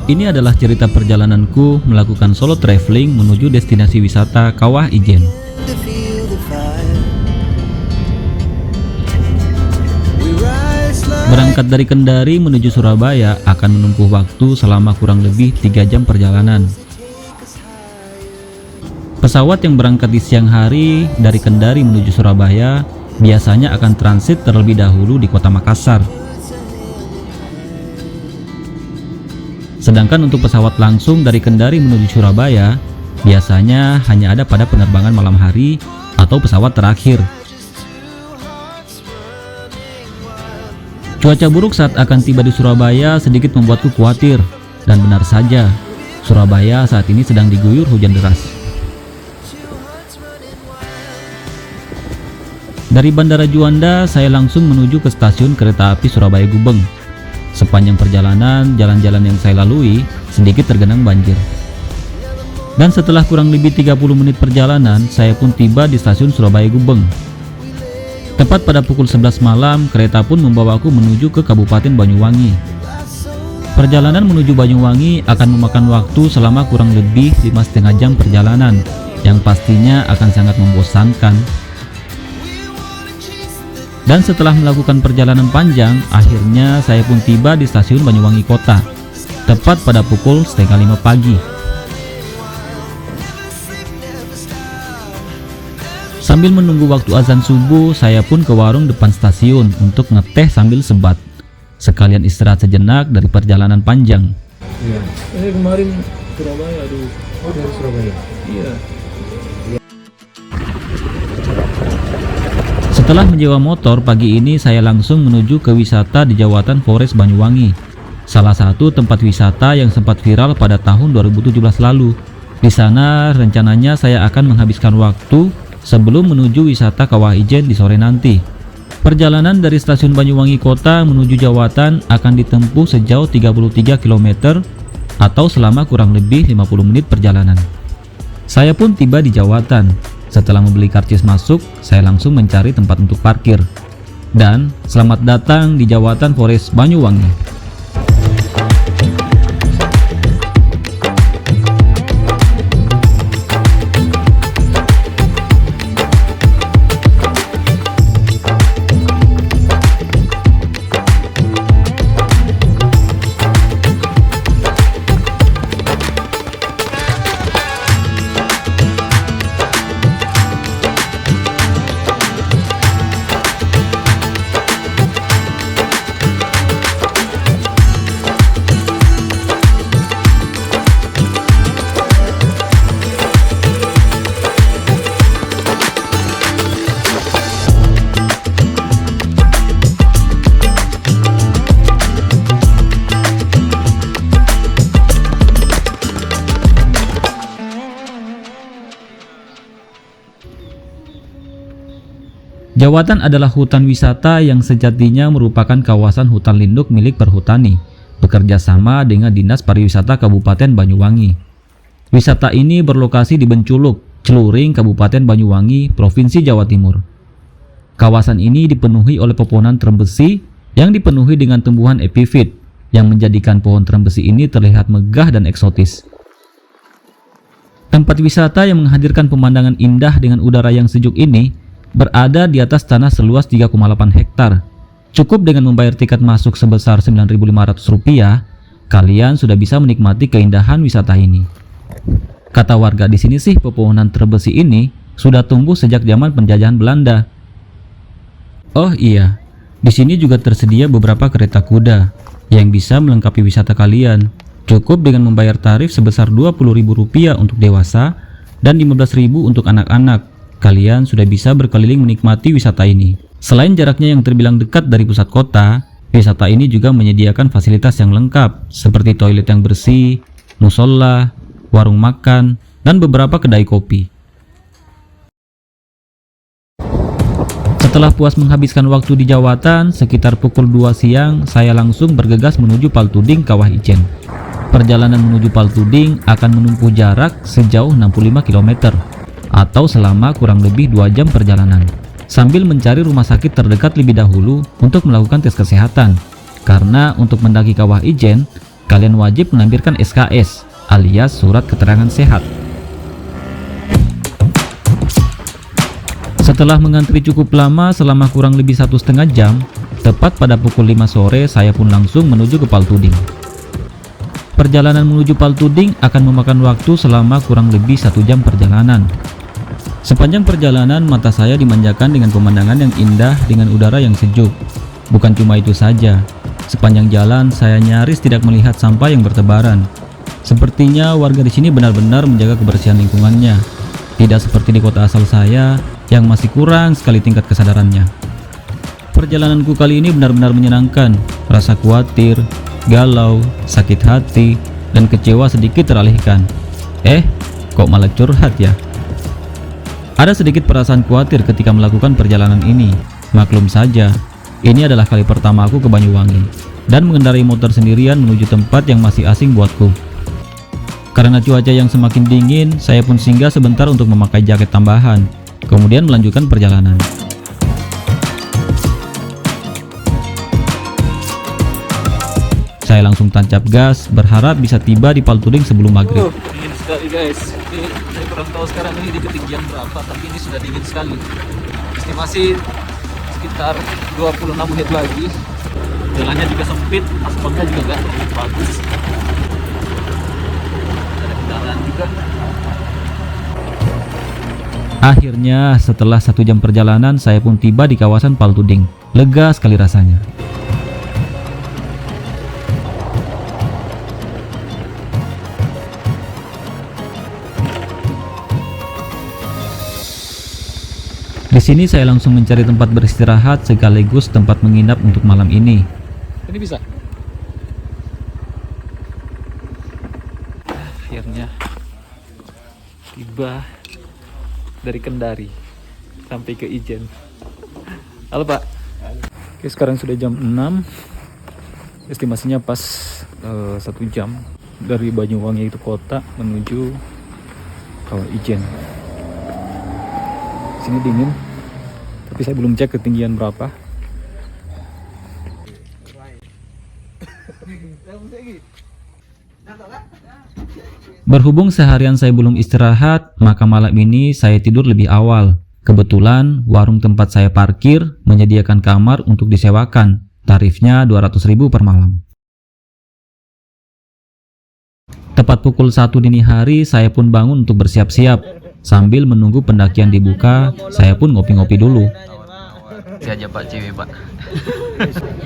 Ini adalah cerita perjalananku melakukan solo traveling menuju destinasi wisata Kawah Ijen. Berangkat dari Kendari menuju Surabaya akan menempuh waktu selama kurang lebih 3 jam perjalanan. Pesawat yang berangkat di siang hari dari Kendari menuju Surabaya biasanya akan transit terlebih dahulu di kota Makassar. Sedangkan untuk pesawat langsung dari Kendari menuju Surabaya, biasanya hanya ada pada penerbangan malam hari atau pesawat terakhir. Cuaca buruk saat akan tiba di Surabaya sedikit membuatku khawatir, dan benar saja, Surabaya saat ini sedang diguyur hujan deras. Dari Bandara Juanda, saya langsung menuju ke stasiun kereta api Surabaya Gubeng. Sepanjang perjalanan, jalan-jalan yang saya lalui sedikit tergenang banjir. Dan setelah kurang lebih 30 menit perjalanan, saya pun tiba di stasiun Surabaya Gubeng. Tepat pada pukul 11 malam, kereta pun membawaku menuju ke Kabupaten Banyuwangi. Perjalanan menuju Banyuwangi akan memakan waktu selama kurang lebih 5,5 jam perjalanan, yang pastinya akan sangat membosankan. Dan setelah melakukan perjalanan panjang, akhirnya saya pun tiba di stasiun Banyuwangi Kota, tepat pada pukul 4:30 pagi. Sambil menunggu waktu azan subuh, saya pun ke warung depan stasiun untuk ngeteh sambil sebat, sekalian istirahat sejenak dari perjalanan panjang. Iya, ini kemarin Surabaya, aduh. Oh, dari Surabaya? Iya. Setelah menyewa motor, pagi ini saya langsung menuju ke wisata di Jawatan Forest Banyuwangi, salah satu tempat wisata yang sempat viral pada tahun 2017 lalu. Di sana rencananya saya akan menghabiskan waktu sebelum menuju wisata Kawah Ijen di sore nanti. Perjalanan dari stasiun Banyuwangi Kota menuju Jawatan akan ditempuh sejauh 33 km atau selama kurang lebih 50 menit perjalanan. Saya pun tiba di Jawatan. Setelah membeli karcis masuk, saya langsung mencari tempat untuk parkir. Dan selamat datang di Jawatan Forest Banyuwangi. Jawatan adalah hutan wisata yang sejatinya merupakan kawasan hutan lindung milik Perhutani, bekerja sama dengan Dinas Pariwisata Kabupaten Banyuwangi. Wisata ini berlokasi di Benculuk, Celuring, Kabupaten Banyuwangi, Provinsi Jawa Timur. Kawasan ini dipenuhi oleh pepohonan trembesi yang dipenuhi dengan tumbuhan epifit, yang menjadikan pohon trembesi ini terlihat megah dan eksotis. Tempat wisata yang menghadirkan pemandangan indah dengan udara yang sejuk ini berada di atas tanah seluas 3,8 hektar. Cukup dengan membayar tiket masuk sebesar Rp9.500, kalian sudah bisa menikmati keindahan wisata ini. Kata warga di sini sih, pepohonan trembesi ini sudah tumbuh sejak zaman penjajahan Belanda. Oh iya, di sini juga tersedia beberapa kereta kuda yang bisa melengkapi wisata kalian. Cukup dengan membayar tarif sebesar Rp20.000 untuk dewasa dan Rp15.000 untuk anak-anak. Kalian sudah bisa berkeliling menikmati wisata ini. Selain jaraknya yang terbilang dekat dari pusat kota, wisata ini juga menyediakan fasilitas yang lengkap seperti toilet yang bersih, musola, warung makan, dan beberapa kedai kopi. Setelah puas menghabiskan waktu di Jawatan, sekitar pukul 2 siang, saya langsung bergegas menuju Paltuding Kawah Ijen. Perjalanan menuju Paltuding akan menempuh jarak sejauh 65 km. Atau selama kurang lebih 2 jam perjalanan, sambil mencari rumah sakit terdekat lebih dahulu untuk melakukan tes kesehatan, karena untuk mendaki Kawah Ijen kalian wajib melampirkan SKS alias surat keterangan sehat. Setelah mengantri cukup lama selama kurang lebih 1,5 jam, tepat pada pukul 5 sore saya pun langsung menuju ke Paltuding. Perjalanan menuju Paltuding akan memakan waktu selama kurang lebih 1 jam perjalanan. Sepanjang perjalanan mata saya dimanjakan dengan pemandangan yang indah dengan udara yang sejuk. Bukan cuma itu saja, sepanjang jalan saya nyaris tidak melihat sampah yang bertebaran. Sepertinya warga di sini benar-benar menjaga kebersihan lingkungannya. Tidak seperti di kota asal saya yang masih kurang sekali tingkat kesadarannya. Perjalananku kali ini benar-benar menyenangkan. Rasa khawatir, galau, sakit hati, dan kecewa sedikit teralihkan. Kok malah curhat ya? Ada sedikit perasaan khawatir ketika melakukan perjalanan ini. Maklum saja, ini adalah kali pertama aku ke Banyuwangi dan mengendarai motor sendirian menuju tempat yang masih asing buatku. Karena cuaca yang semakin dingin, saya pun singgah sebentar untuk memakai jaket tambahan, kemudian melanjutkan perjalanan. Saya langsung tancap gas, berharap bisa tiba di Paltuding sebelum maghrib. Dingin sekali guys. Ini saya kurang tahu sekarang ini di ketinggian berapa, tapi ini sudah dingin sekali. Estimasi sekitar 26 menit lagi. Jalannya juga sempit, aspalnya juga gak terlalu bagus. Ada kendaraan juga. Akhirnya setelah 1 jam perjalanan saya pun tiba di kawasan Paltuding. Lega sekali rasanya. Di sini saya langsung mencari tempat beristirahat sekaligus tempat menginap untuk malam ini. Ini bisa. Akhirnya tiba dari Kendari sampai ke Ijen. Halo Pak. Oke, sekarang sudah jam 6. Estimasinya pas 1 jam dari Banyuwangi itu kota menuju Kawah Ijen. Sini dingin, tapi saya belum cek ketinggian berapa. Berhubung seharian saya belum istirahat, maka malam ini saya tidur lebih awal. Kebetulan warung tempat saya parkir menyediakan kamar untuk disewakan. Tarifnya 200.000 per malam. Tepat pukul 1 dini hari saya pun bangun untuk bersiap-siap. Sambil menunggu pendakian dibuka, saya pun ngopi-ngopi dulu. Siapa Pak cewek Pak?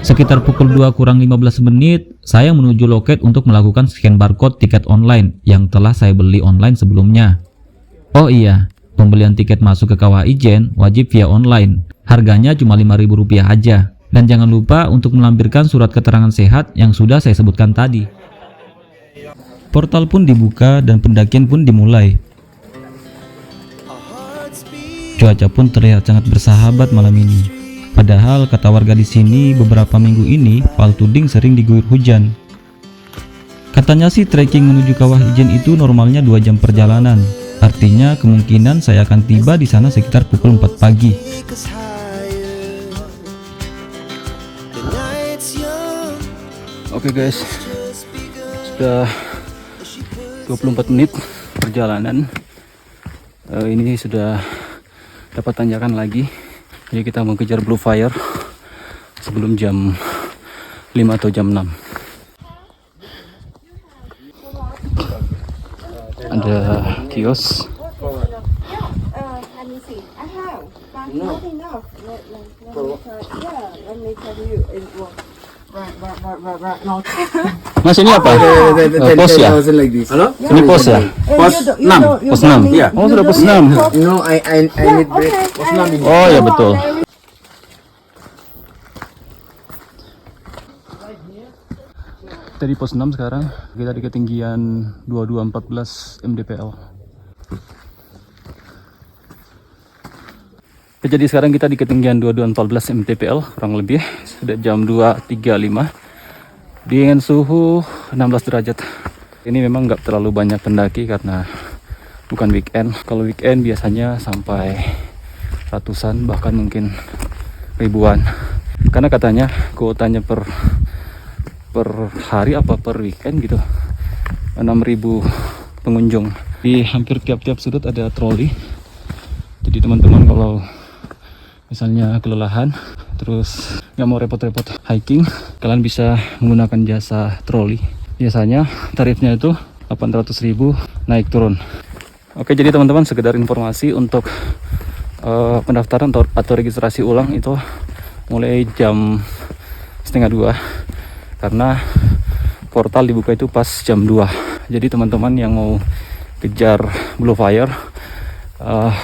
Sekitar pukul 2 kurang 15 menit, saya menuju loket untuk melakukan scan barcode tiket online yang telah saya beli online sebelumnya. Oh iya, pembelian tiket masuk ke Kawah Ijen wajib via online. Harganya cuma Rp5.000 aja. Dan jangan lupa untuk melampirkan surat keterangan sehat yang sudah saya sebutkan tadi. Portal pun dibuka dan pendakian pun dimulai. Cuaca pun terlihat sangat bersahabat malam ini. Padahal kata warga di sini beberapa minggu ini Paltuding sering diguyur hujan. Katanya sih trekking menuju Kawah Ijen itu normalnya 2 jam perjalanan. Artinya kemungkinan saya akan tiba di sana sekitar pukul 4 pagi. Oke guys, sudah 24 menit perjalanan. Ini sudah dapat tanjakan lagi, jadi kita mau kejar Blue Fire sebelum jam 5 atau jam 6. Ada kios. Let me see. I have, but not enough. Let me tell you. Right. No. Mas ini apa? Pos ya? Hello? Ini pos ya? Pos 6. Pos 6. Iya. Oh sudah pos 6. No, I need break. Pos 6 ini. Oh ya betul. Dari pos 6 sekarang kita di ketinggian 2214 mdpl. Jadi sekarang kita di ketinggian 2214 mdpl kurang lebih, sudah jam 2.35 dengan suhu 16 derajat. Ini memang nggak terlalu banyak pendaki karena bukan weekend. Kalau weekend biasanya sampai ratusan bahkan mungkin ribuan, karena katanya kuotanya per per hari apa per weekend gitu 6.000 pengunjung. Di hampir tiap-tiap sudut ada troli. Jadi teman-teman kalau misalnya kelelahan terus nggak mau repot-repot hiking, kalian bisa menggunakan jasa troli. Biasanya tarifnya itu 800.000 naik turun. Oke, jadi teman-teman sekedar informasi untuk pendaftaran atau registrasi ulang itu mulai jam 1:30 karena portal dibuka itu pas jam 2. Jadi teman-teman yang mau kejar Blue Fire,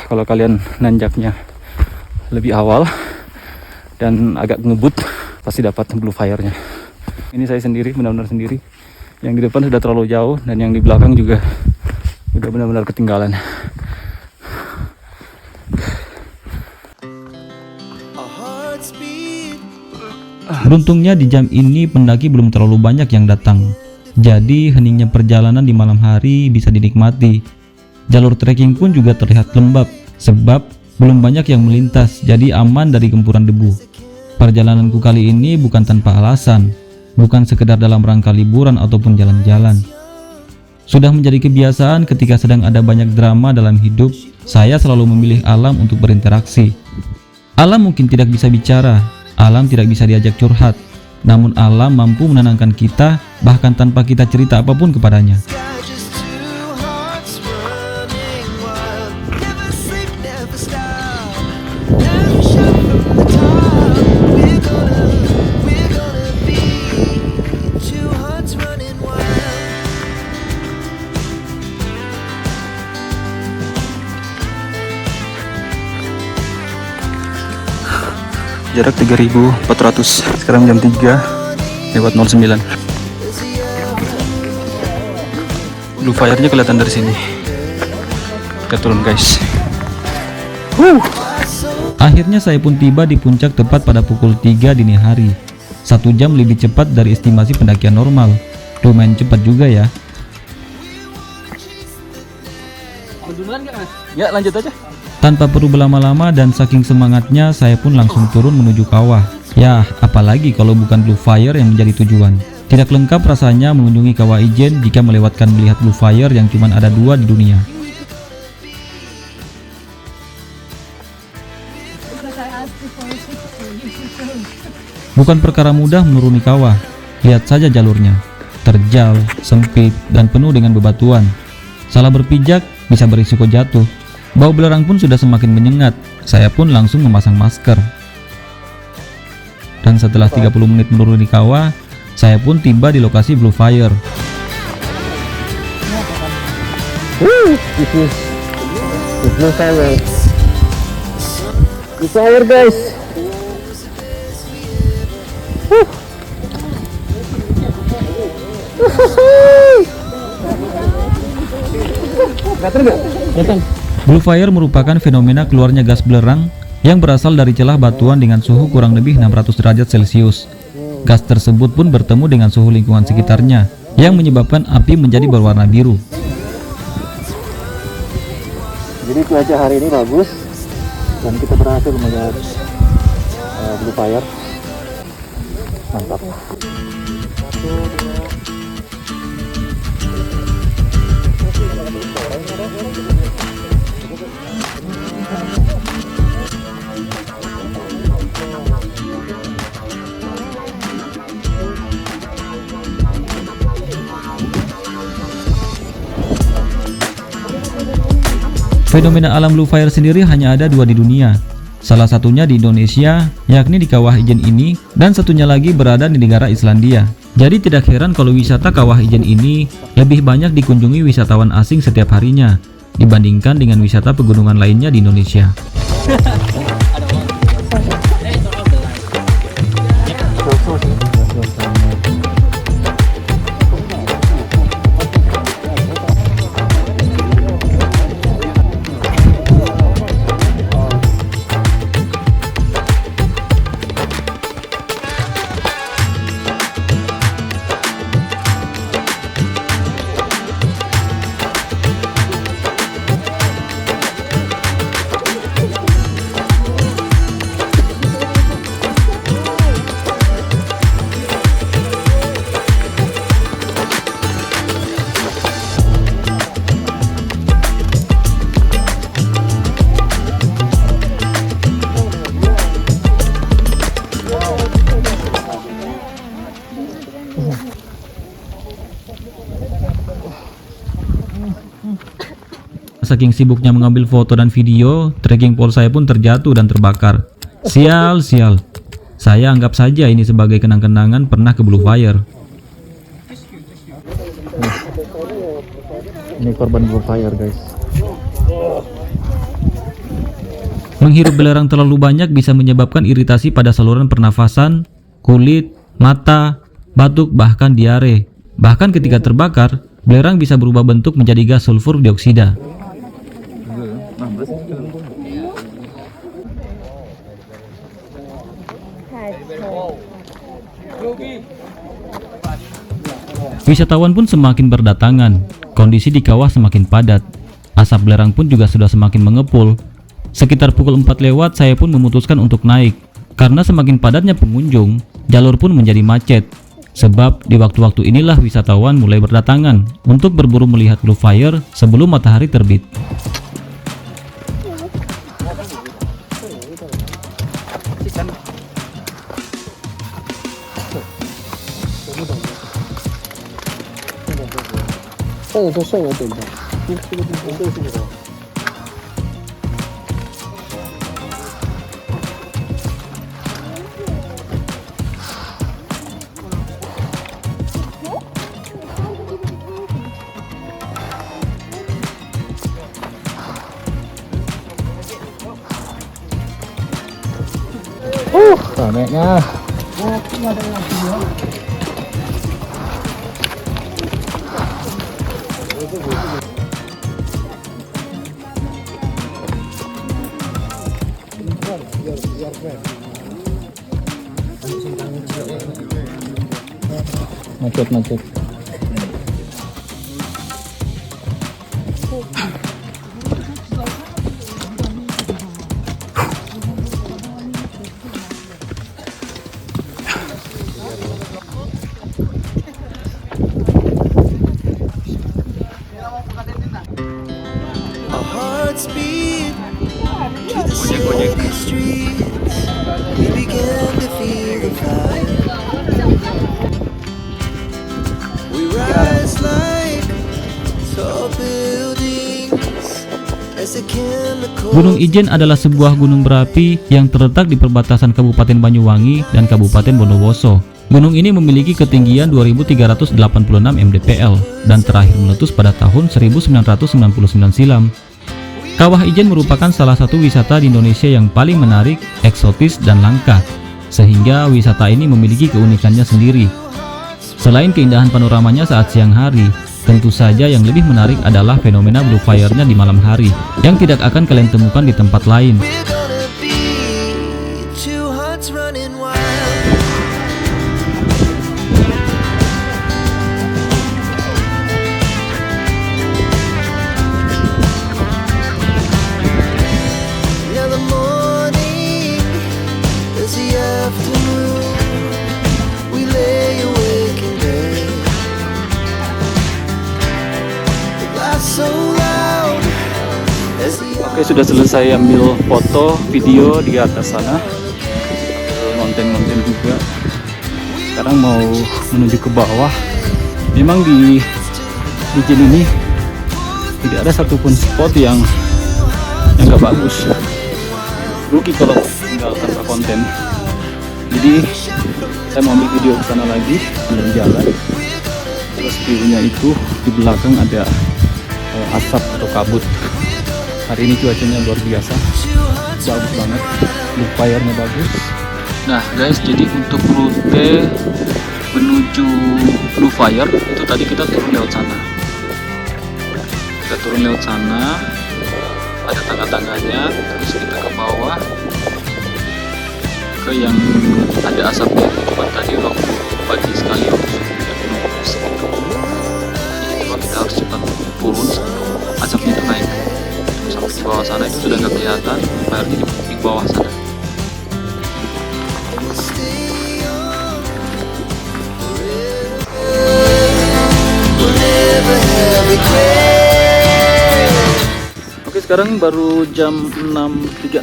kalau kalian nanjaknya lebih awal dan agak ngebut, pasti dapat Blue Fire-nya. Ini saya sendiri, benar-benar sendiri. Yang di depan sudah terlalu jauh dan yang di belakang juga udah benar-benar ketinggalan. Beruntungnya di jam ini pendaki belum terlalu banyak yang datang. Jadi heningnya perjalanan di malam hari bisa dinikmati. Jalur trekking pun juga terlihat lembab sebab belum banyak yang melintas, jadi aman dari gempuran debu. Perjalananku kali ini bukan tanpa alasan, bukan sekedar dalam rangka liburan ataupun jalan-jalan. Sudah menjadi kebiasaan ketika sedang ada banyak drama dalam hidup, saya selalu memilih alam untuk berinteraksi. Alam mungkin tidak bisa bicara, alam tidak bisa diajak curhat, namun alam mampu menenangkan kita bahkan tanpa kita cerita apapun kepadanya. Jarak 3.400, sekarang jam 3:09. Blue Fire-nya kelihatan dari sini. Kita turun guys. Akhirnya saya pun tiba di puncak tepat pada pukul 3 dini hari. 1 jam lebih cepat dari estimasi pendakian normal. Lumayan cepat juga ya. Ya, lanjut aja. Tanpa perlu berlama-lama dan saking semangatnya, saya pun langsung turun menuju kawah. Yah, apalagi kalau bukan Blue Fire yang menjadi tujuan. Tidak lengkap rasanya mengunjungi Kawah Ijen jika melewatkan melihat Blue Fire yang cuma ada 2 di dunia. Bukan perkara mudah menuruni kawah. Lihat saja jalurnya, terjal, sempit, dan penuh dengan bebatuan. Salah berpijak bisa berisiko jatuh. Bau belerang pun sudah semakin menyengat. Saya pun langsung memasang masker. Dan setelah 30 menit menuruni kawah, saya pun tiba di lokasi Blue Fire. This is the Blue Fire. Blue Fire guys. Blue Fire merupakan fenomena keluarnya gas belerang yang berasal dari celah batuan dengan suhu kurang lebih 600 derajat Celcius. Gas tersebut pun bertemu dengan suhu lingkungan sekitarnya yang menyebabkan api menjadi berwarna biru. Jadi cuaca hari ini bagus dan kita berhasil melihat Blue Fire. Mantap. Fenomena alam Blue Fire sendiri hanya ada 2 di dunia. Salah satunya di Indonesia, yakni di Kawah Ijen ini, dan satunya lagi berada di negara Islandia. Jadi tidak heran kalau wisata Kawah Ijen ini lebih banyak dikunjungi wisatawan asing setiap harinya dibandingkan dengan wisata pegunungan lainnya di Indonesia. Saking sibuknya mengambil foto dan video, trekking pole saya pun terjatuh dan terbakar. Sial. Saya anggap saja ini sebagai kenang-kenangan pernah ke Blue Fire. Ini korban Blue Fire, guys. Menghirup belerang terlalu banyak bisa menyebabkan iritasi pada saluran pernafasan, kulit, mata, batuk, bahkan diare. Bahkan ketika terbakar, belerang bisa berubah bentuk menjadi gas sulfur dioksida. Wisatawan pun semakin berdatangan, kondisi di kawah semakin padat, asap belerang pun juga sudah semakin mengepul. Sekitar pukul 4 lewat saya pun memutuskan untuk naik, karena semakin padatnya pengunjung, jalur pun menjadi macet. Sebab di waktu-waktu inilah wisatawan mulai berdatangan untuk berburu melihat Blue Fire sebelum matahari terbit. Ramenya. Macet. Hearts beat to the city streets. We began to feel the fire. We rise like tall buildings as the chemicals. Gunung Ijen adalah sebuah gunung berapi yang terletak di perbatasan Kabupaten Banyuwangi dan Kabupaten Bondowoso. Gunung ini memiliki ketinggian 2386 mdpl dan terakhir meletus pada tahun 1999 silam. Kawah Ijen merupakan salah satu wisata di Indonesia yang paling menarik, eksotis, dan langka, sehingga wisata ini memiliki keunikannya sendiri. Selain keindahan panoramanya saat siang hari, tentu saja yang lebih menarik adalah fenomena Blue Fire-nya di malam hari, yang tidak akan kalian temukan di tempat lain. We're gonna be two hearts running wild. Now the morning is the afternoon. We lay awake in bed. The laughs so loud as the Oke, sudah selesai ambil foto, video di atas sana, ngonten juga. Sekarang mau menuju ke bawah. Memang di Ijen ini tidak ada satupun spot yang nggak bagus. Rugi kalau tinggal tanpa konten. Jadi saya mau ambil video ke sana lagi sambil jalan. Terus view-nya itu di belakang ada asap atau kabut. Hari ini cuacanya luar biasa, bagus banget, Blue Fire-nya bagus. Nah guys, jadi untuk rute menuju Blue Fire itu tadi kita turun lewat sana. Ada tangga-tangganya, terus kita ke bawah ke yang ada asapnya. Cuma tadi waktu pagi sekali waktu suhunya minus segitu. Jadi kita harus cepat turun sebelum asapnya itu naik. Sampai di bawah sana itu sudah nggak kelihatan, Fire di bawah sana. Oke, sekarang baru jam 6.36.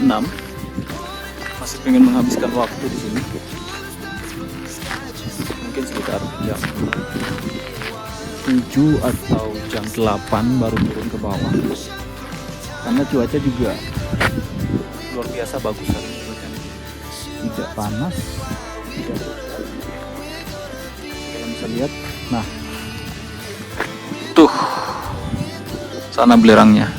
Masih pengen menghabiskan waktu di sini. Mungkin sekitar jam 7 atau jam 8 baru turun ke bawah. karena cuaca juga luar biasa bagus hari ini cuacanya. Tidak panas, tidak kalian bisa lihat. Nah, tuh sana belerangnya.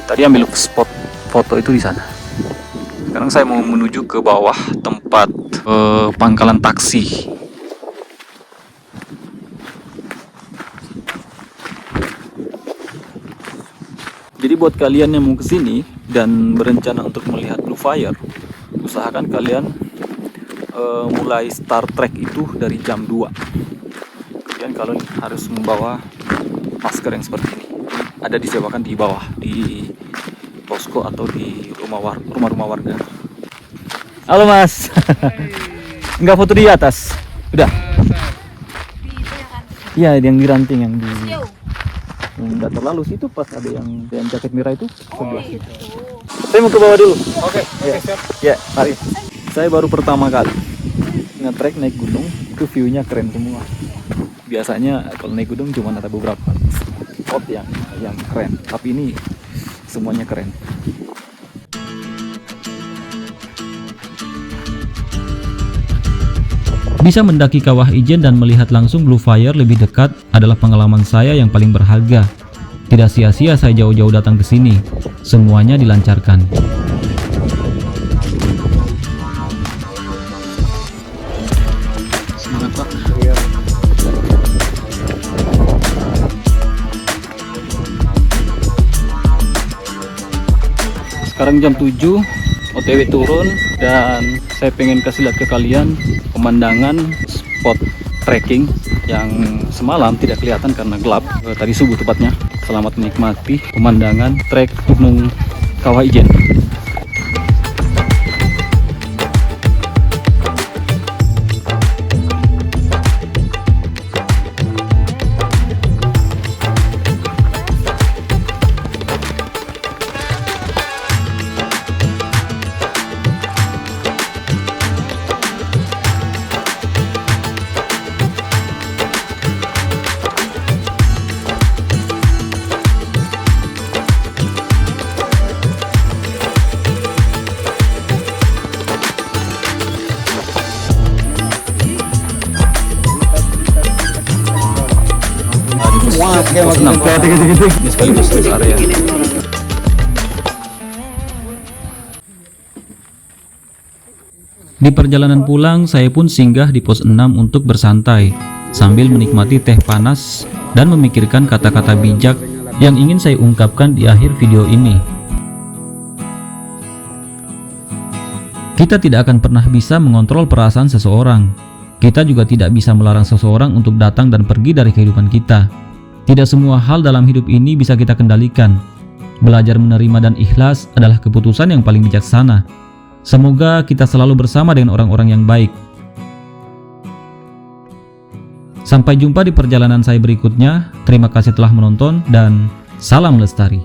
Tadi ambil spot foto itu di sana. Sekarang saya mau menuju ke bawah tempat pangkalan taksi. Jadi buat kalian yang mau kesini dan berencana untuk melihat Blue Fire, usahakan kalian mulai start trek itu dari jam 2. Kemudian kalian harus membawa masker yang seperti ini. Ada disewakan di bawah, di posko atau di rumah-rumah warga. Halo Mas. Enggak foto di atas. Udah. Iya, yang di ranting yang di enggak terlalu situ pas ada yang jaket merah itu sebelah. Saya mau ke bawah dulu. Oke, siap. Ya, mari. Saya baru pertama kali nge-trek naik gunung, itu view-nya keren semua. Biasanya kalau naik gunung cuma ada beberapa spot yang keren, tapi ini semuanya keren. Bisa mendaki Kawah Ijen dan melihat langsung Blue Fire lebih dekat adalah pengalaman saya yang paling berharga. Tidak sia-sia saya jauh-jauh datang ke sini. Semuanya dilancarkan. Semangat Pak. Sekarang jam 7, OTW turun dan saya pengen kasih lihat ke kalian pemandangan spot trekking yang semalam tidak kelihatan karena gelap, tadi subuh tepatnya. Selamat menikmati pemandangan trek Gunung Kawah Ijen. Ini sekaligus rest area. Di perjalanan pulang, saya pun singgah di pos 6 untuk bersantai, sambil menikmati teh panas dan memikirkan kata-kata bijak yang ingin saya ungkapkan di akhir video ini. Kita tidak akan pernah bisa mengontrol perasaan seseorang. Kita juga tidak bisa melarang seseorang untuk datang dan pergi dari kehidupan kita. Tidak semua hal dalam hidup ini bisa kita kendalikan. Belajar menerima dan ikhlas adalah keputusan yang paling bijaksana. Semoga kita selalu bersama dengan orang-orang yang baik. Sampai jumpa di perjalanan saya berikutnya. Terima kasih telah menonton dan salam lestari.